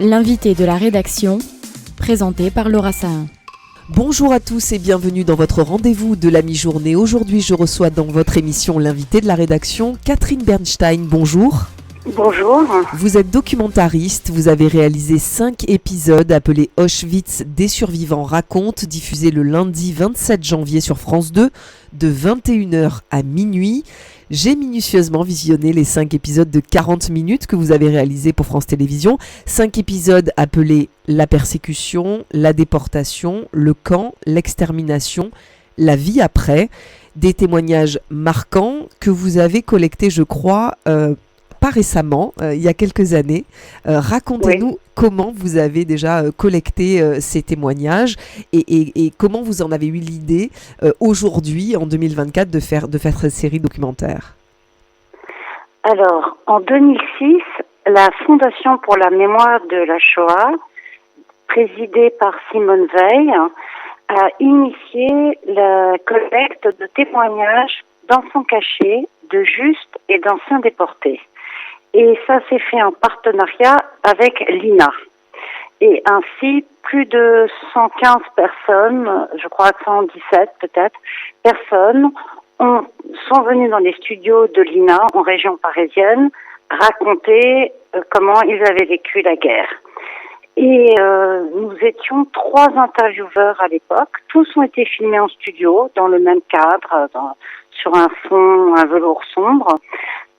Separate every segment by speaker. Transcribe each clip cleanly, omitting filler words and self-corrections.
Speaker 1: L'invité de la rédaction, présenté par Laura Sahin.
Speaker 2: Bonjour à tous et bienvenue dans votre rendez-vous de la mi-journée. Aujourd'hui, je reçois dans votre émission l'invité de la rédaction, Catherine Bernstein. Bonjour.
Speaker 3: Bonjour.
Speaker 2: Vous êtes documentariste, vous avez réalisé 5 épisodes appelés Auschwitz, des survivants racontent, diffusés le lundi 27 janvier sur France 2, de 21h à minuit. J'ai minutieusement visionné les 5 épisodes de 40 minutes que vous avez réalisés pour France Télévisions. 5 épisodes appelés La persécution, la déportation, le camp, l'extermination, la vie après. Des témoignages marquants que vous avez collectés, je crois, pas récemment, il y a quelques années. Racontez-nous comment vous avez déjà collecté ces témoignages et comment vous en avez eu l'idée aujourd'hui, en 2024, de faire cette série documentaire.
Speaker 3: Alors, en 2006, la Fondation pour la mémoire de la Shoah, présidée par Simone Veil, a initié la collecte de témoignages d'enfants cachés, de justes et d'anciens déportés. Et ça s'est fait en partenariat avec l'INA. Et ainsi, plus de 115 personnes, je crois 117 peut-être, personnes sont venues dans les studios de l'INA en région parisienne raconter comment ils avaient vécu la guerre. Et nous étions 3 intervieweurs à l'époque. Tous ont été filmés en studio, dans le même cadre, sur un fond, un velours sombre.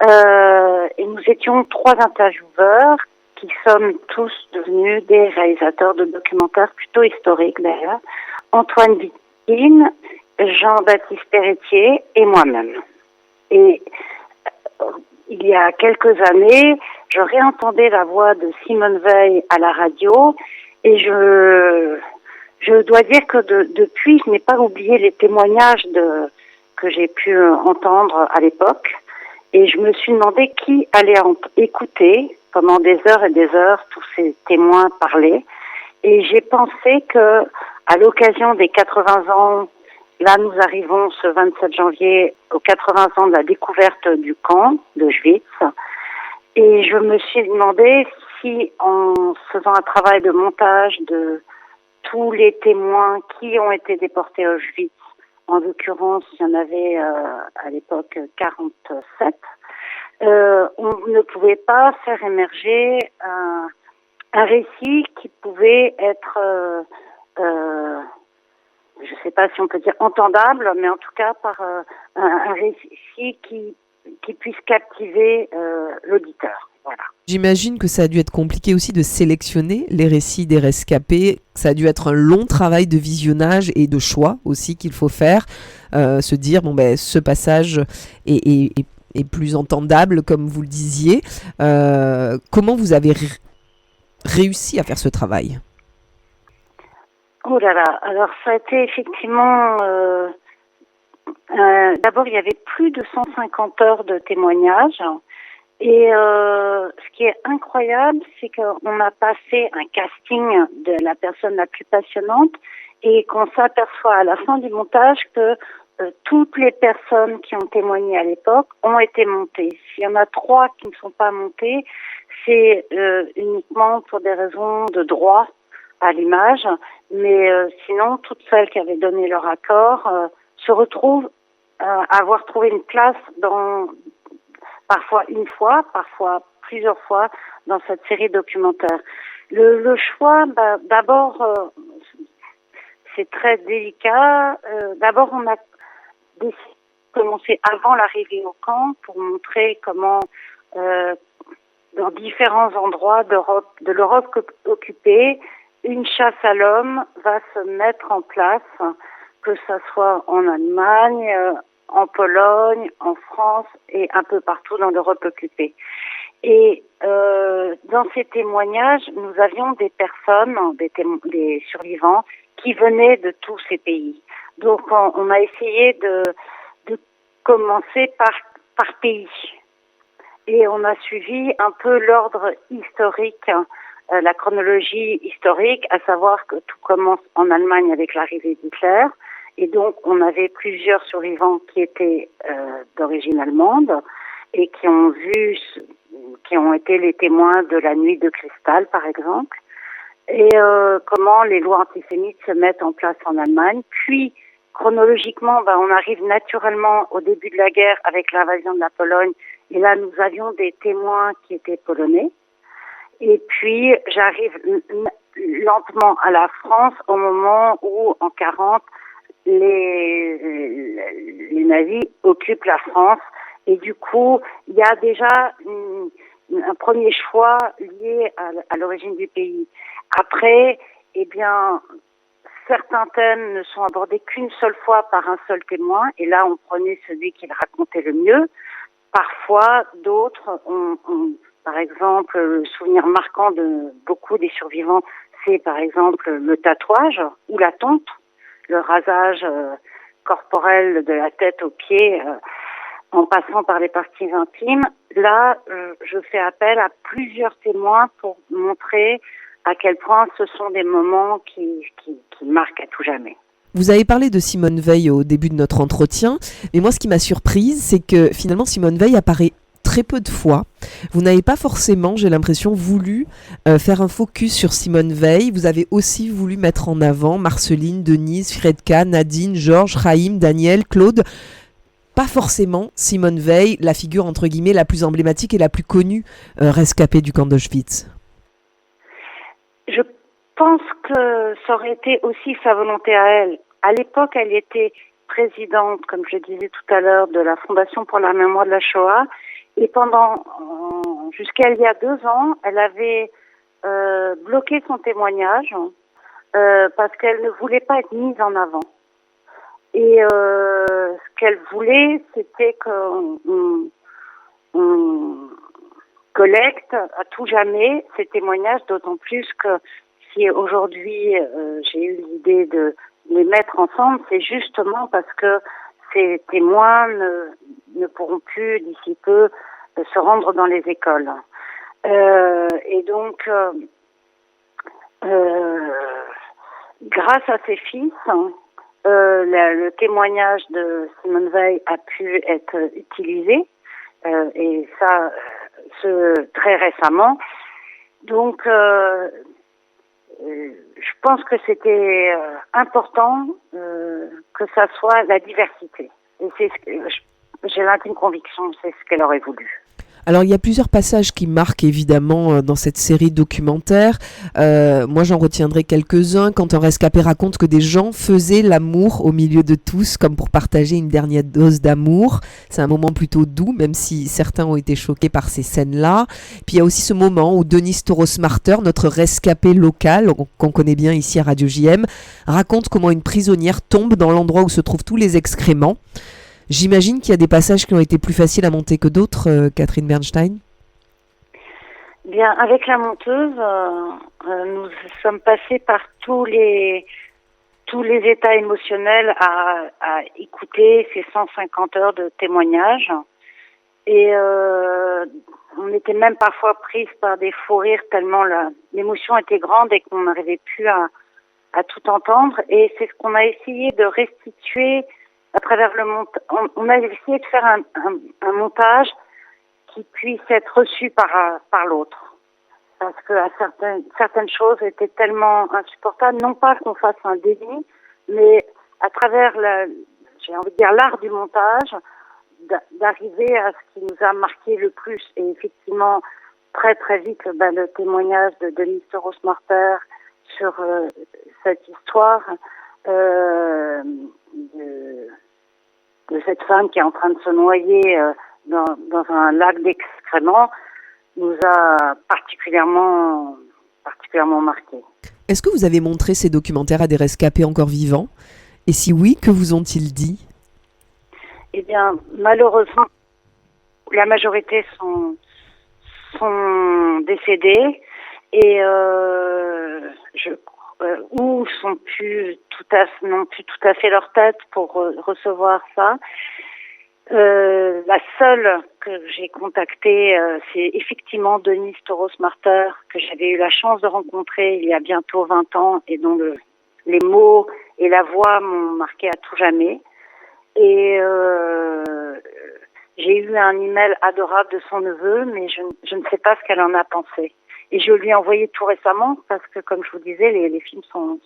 Speaker 3: Et nous étions 3 intervieweurs qui sommes tous devenus des réalisateurs de documentaires plutôt historiques d'ailleurs. Antoine Vitkin, Jean-Baptiste Péretier et moi-même. Et il y a quelques années, je réentendais la voix de Simone Veil à la radio et je dois dire que depuis, je n'ai pas oublié les témoignages que j'ai pu entendre à l'époque. Et je me suis demandé qui allait écouter pendant des heures et des heures tous ces témoins parler. Et j'ai pensé que, à l'occasion des 80 ans, là nous arrivons ce 27 janvier aux 80 ans de la découverte du camp d'Auschwitz. Et je me suis demandé si, en faisant un travail de montage de tous les témoins qui ont été déportés à Auschwitz, en l'occurrence, il y en avait à l'époque 47. On ne pouvait pas faire émerger un récit qui pouvait être, je ne sais pas si on peut dire entendable, mais en tout cas par un récit qui puisse captiver l'auditeur. Voilà.
Speaker 2: J'imagine que ça a dû être compliqué aussi de sélectionner les récits des rescapés. Ça a dû être un long travail de visionnage et de choix aussi qu'il faut faire. Se dire, ce passage est plus entendable, comme vous le disiez. Comment vous avez réussi à faire ce travail ?
Speaker 3: Oh là là, alors ça a été effectivement... d'abord, il y avait plus de 150 heures de témoignages. Et ce qui est incroyable, c'est qu'on a passé un casting de la personne la plus passionnante et qu'on s'aperçoit à la fin du montage que toutes les personnes qui ont témoigné à l'époque ont été montées. S'il y en a 3 qui ne sont pas montées, c'est uniquement pour des raisons de droit à l'image, mais sinon, toutes celles qui avaient donné leur accord se retrouvent à avoir trouvé une place parfois une fois, parfois plusieurs fois dans cette série documentaire. Le choix, d'abord, c'est très délicat. D'abord, on a décidé de commencer avant l'arrivée au camp pour montrer comment, dans différents endroits de l'Europe occupée, une chasse à l'homme va se mettre en place, que ça soit en Allemagne, en Pologne, en France et un peu partout dans l'Europe occupée. Et dans ces témoignages, nous avions des personnes, des survivants, qui venaient de tous ces pays. Donc on a essayé de commencer par pays. Et on a suivi un peu l'ordre historique, la chronologie historique, à savoir que tout commence en Allemagne avec l'arrivée d'Hitler. Et donc, on avait plusieurs survivants qui étaient d'origine allemande. et qui ont été les témoins de la nuit de cristal, par exemple, et comment les lois antisémites se mettent en place en Allemagne. Puis, chronologiquement, on arrive naturellement au début de la guerre avec l'invasion de la Pologne, et là, nous avions des témoins qui étaient polonais. Et puis, j'arrive lentement à la France au moment où, en 40, les nazis occupent la France. Et du coup, il y a déjà un premier choix lié à l'origine du pays. Après, certains thèmes ne sont abordés qu'une seule fois par un seul témoin. Et là, on prenait celui qui le racontait le mieux. Parfois, d'autres par exemple, le souvenir marquant de beaucoup des survivants, c'est par exemple le tatouage ou la tonte, le rasage corporel de la tête aux pieds, en passant par les parties intimes. Là, je fais appel à plusieurs témoins pour montrer à quel point ce sont des moments qui marquent à tout jamais.
Speaker 2: Vous avez parlé de Simone Veil au début de notre entretien, mais moi ce qui m'a surprise, c'est que finalement Simone Veil apparaît très peu de fois. Vous n'avez pas forcément, j'ai l'impression, voulu faire un focus sur Simone Veil. Vous avez aussi voulu mettre en avant Marceline, Denise, Fredka, Nadine, Georges, Chaim, Daniel, Claude. Pas forcément Simone Veil, la figure entre guillemets la plus emblématique et la plus connue rescapée du camp d'Auschwitz.
Speaker 3: Je pense que ça aurait été aussi sa volonté à elle. À l'époque, elle était présidente, comme je disais tout à l'heure, de la Fondation pour la mémoire de la Shoah. Et jusqu'à il y a 2 ans, elle avait bloqué son témoignage parce qu'elle ne voulait pas être mise en avant. Et ce qu'elle voulait, c'était qu'on collecte à tout jamais ces témoignages, d'autant plus que si aujourd'hui j'ai eu l'idée de les mettre ensemble, c'est justement parce que ces témoins ne pourront plus d'ici peu se rendre dans les écoles. Et donc, grâce à ses fils, le témoignage de Simone Veil a pu être utilisé, et ça, très récemment. Donc, je pense que c'était important que ça soit la diversité. Et c'est j'ai l'intime conviction, c'est ce qu'elle aurait voulu.
Speaker 2: Alors, il y a plusieurs passages qui marquent évidemment dans cette série documentaire. Moi, j'en retiendrai quelques-uns. Quand un rescapé raconte que des gens faisaient l'amour au milieu de tous, comme pour partager une dernière dose d'amour. C'est un moment plutôt doux, même si certains ont été choqués par ces scènes-là. Puis il y a aussi ce moment où Denise Tauros-Marter, notre rescapée locale, qu'on connaît bien ici à Radio JM, raconte comment une prisonnière tombe dans l'endroit où se trouvent tous les excréments. J'imagine qu'il y a des passages qui ont été plus faciles à monter que d'autres, Catherine Bernstein.
Speaker 3: Bien, avec la monteuse, nous sommes passés par tous les états émotionnels à écouter ces 150 heures de témoignages. Et on était même parfois prises par des fous rires tellement l'émotion était grande et qu'on n'arrivait plus à tout entendre. Et c'est ce qu'on a essayé de restituer à travers le montage. On a essayé de faire un montage qui puisse être reçu par l'autre. Parce que certaines choses étaient tellement insupportables, non pas qu'on fasse un déni, mais à travers j'ai envie de dire l'art du montage, d'arriver à ce qui nous a marqué le plus. Et effectivement, très très vite, le témoignage de Denise Tauros-Marter sur cette histoire de cette femme qui est en train de se noyer dans un lac d'excréments nous a particulièrement marqué.
Speaker 2: Est-ce que vous avez montré ces documentaires à des rescapés encore vivants? Et si oui, que vous ont-ils dit?
Speaker 3: Eh bien, malheureusement, la majorité sont décédés et ou n'ont plus tout à fait leur tête pour recevoir ça. La seule que j'ai contactée, c'est effectivement Denise Tauros-Marter, que j'avais eu la chance de rencontrer il y a bientôt 20 ans et dont les mots et la voix m'ont marqué à tout jamais. Et J'ai eu un email adorable de son neveu, mais je ne sais pas ce qu'elle en a pensé. Et je lui ai envoyé tout récemment parce que, comme je vous disais, les films sont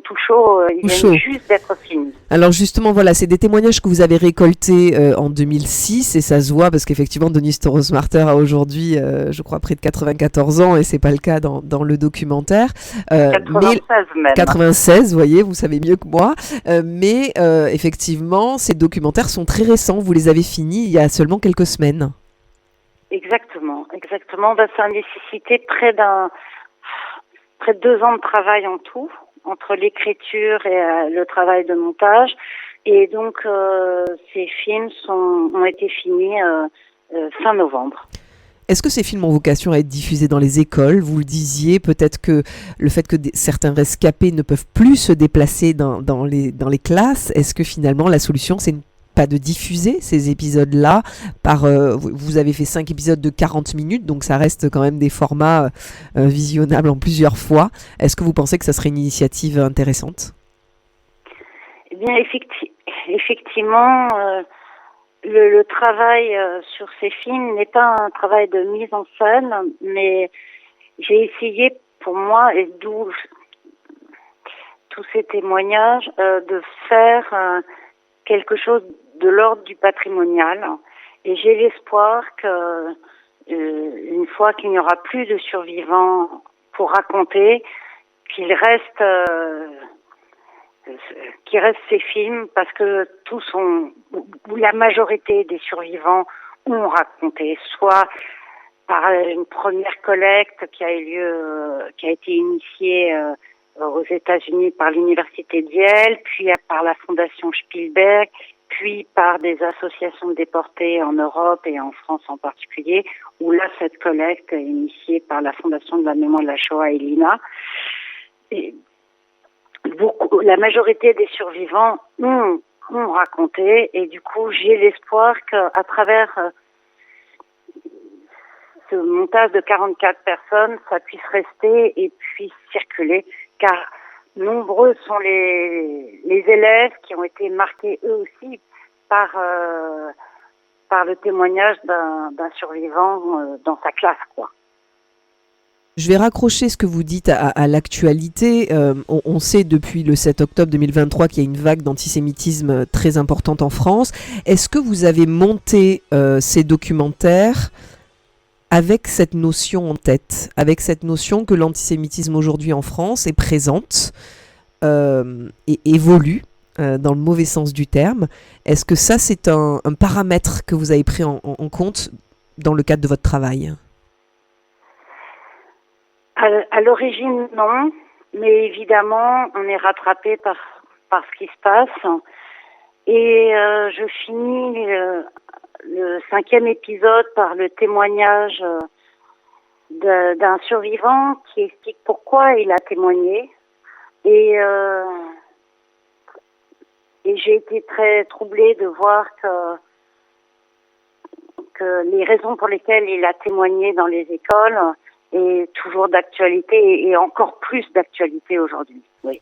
Speaker 3: tout chauds. Ils viennent juste d'être finis.
Speaker 2: Alors justement, voilà, c'est des témoignages que vous avez récoltés en 2006 et ça se voit parce qu'effectivement, Denise Torosmarter a aujourd'hui, je crois, près de 94 ans et c'est pas le cas dans le documentaire.
Speaker 3: 96 même.
Speaker 2: 96, vous voyez, vous savez mieux que moi. Mais effectivement, ces documentaires sont très récents. Vous les avez finis il y a seulement quelques semaines.
Speaker 3: Exactement. Ça a nécessité près de 2 ans de travail en tout, entre l'écriture et le travail de montage. Et donc, ces films ont été finis fin novembre.
Speaker 2: Est-ce que ces films ont vocation à être diffusés dans les écoles ? Vous le disiez, peut-être que le fait que certains rescapés ne peuvent plus se déplacer dans les classes, est-ce que finalement la solution, c'est pas de diffuser ces épisodes-là vous avez fait 5 épisodes de 40 minutes, donc ça reste quand même des formats visionnables en plusieurs fois. Est-ce que vous pensez que ça serait une initiative intéressante ?
Speaker 3: Eh bien, effectivement, le travail sur ces films n'est pas un travail de mise en scène, mais j'ai essayé, pour moi, et d'où tous ces témoignages, de faire quelque chose de l'ordre du patrimonial. Et j'ai l'espoir que, une fois qu'il n'y aura plus de survivants pour raconter, qu'il reste ces films, parce que ou la majorité des survivants ont raconté, soit par une première collecte qui a été initiée aux États-Unis par l'université de Yale, puis par la fondation Spielberg, puis par des associations de déportés en Europe et en France en particulier, où là cette collecte est initiée par la Fondation de la mémoire de la Shoah et l'INA. Et la majorité des survivants ont raconté, et du coup j'ai l'espoir qu'à travers ce montage de 44 personnes, ça puisse rester et puisse circuler, car nombreux sont les élèves qui ont été marqués eux aussi par le témoignage d'un survivant dans sa classe, quoi.
Speaker 2: Je vais raccrocher ce que vous dites à l'actualité. On sait depuis le 7 octobre 2023 qu'il y a une vague d'antisémitisme très importante en France. Est-ce que vous avez monté ces documentaires avec cette notion en tête, avec cette notion que l'antisémitisme aujourd'hui en France est présente et évolue dans le mauvais sens du terme? Est-ce que ça, c'est un paramètre que vous avez pris en compte dans le cadre de votre travail?
Speaker 3: À l'origine, non, mais évidemment, on est rattrapé par ce qui se passe. Et je finis le 5e épisode par le témoignage d'un survivant qui explique pourquoi il a témoigné. Et j'ai été très troublée de voir que les raisons pour lesquelles il a témoigné dans les écoles est toujours d'actualité et encore plus d'actualité aujourd'hui. Oui.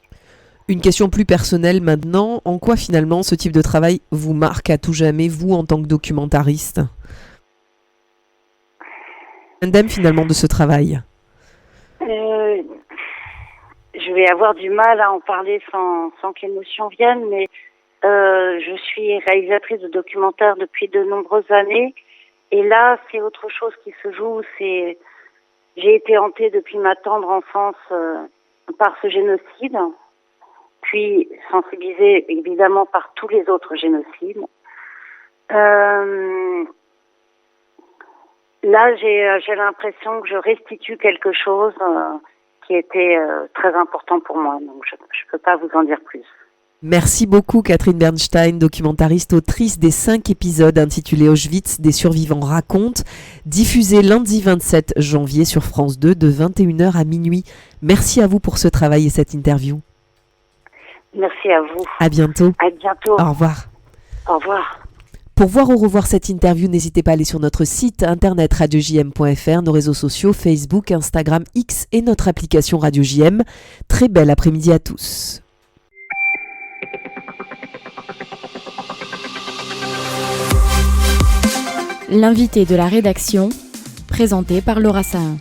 Speaker 2: Une question plus personnelle maintenant. En quoi finalement ce type de travail vous marque à tout jamais, vous en tant que documentariste? Indemne finalement de ce travail?
Speaker 3: Je vais avoir du mal à en parler sans que l'émotion vienne, mais je suis réalisatrice de documentaires depuis de nombreuses années. Et là, c'est autre chose qui se joue. J'ai été hantée depuis ma tendre enfance par ce génocide, puis sensibilisée évidemment par tous les autres génocides. Là, j'ai l'impression que je restitue quelque chose qui était très important pour moi, donc je ne peux pas vous en dire plus.
Speaker 2: Merci beaucoup Catherine Bernstein, documentariste, autrice des 5 épisodes intitulés Auschwitz, des survivants racontent, diffusés lundi 27 janvier sur France 2 de 21h à minuit. Merci à vous pour ce travail et cette interview.
Speaker 3: Merci à vous.
Speaker 2: À bientôt.
Speaker 3: À bientôt.
Speaker 2: Au revoir.
Speaker 3: Au revoir.
Speaker 2: Pour voir ou revoir cette interview, n'hésitez pas à aller sur notre site internet radiojm.fr, nos réseaux sociaux, Facebook, Instagram, X et notre application Radio JM. Très bel après-midi à tous.
Speaker 1: L'invité de la rédaction, présenté par Laura Sahin.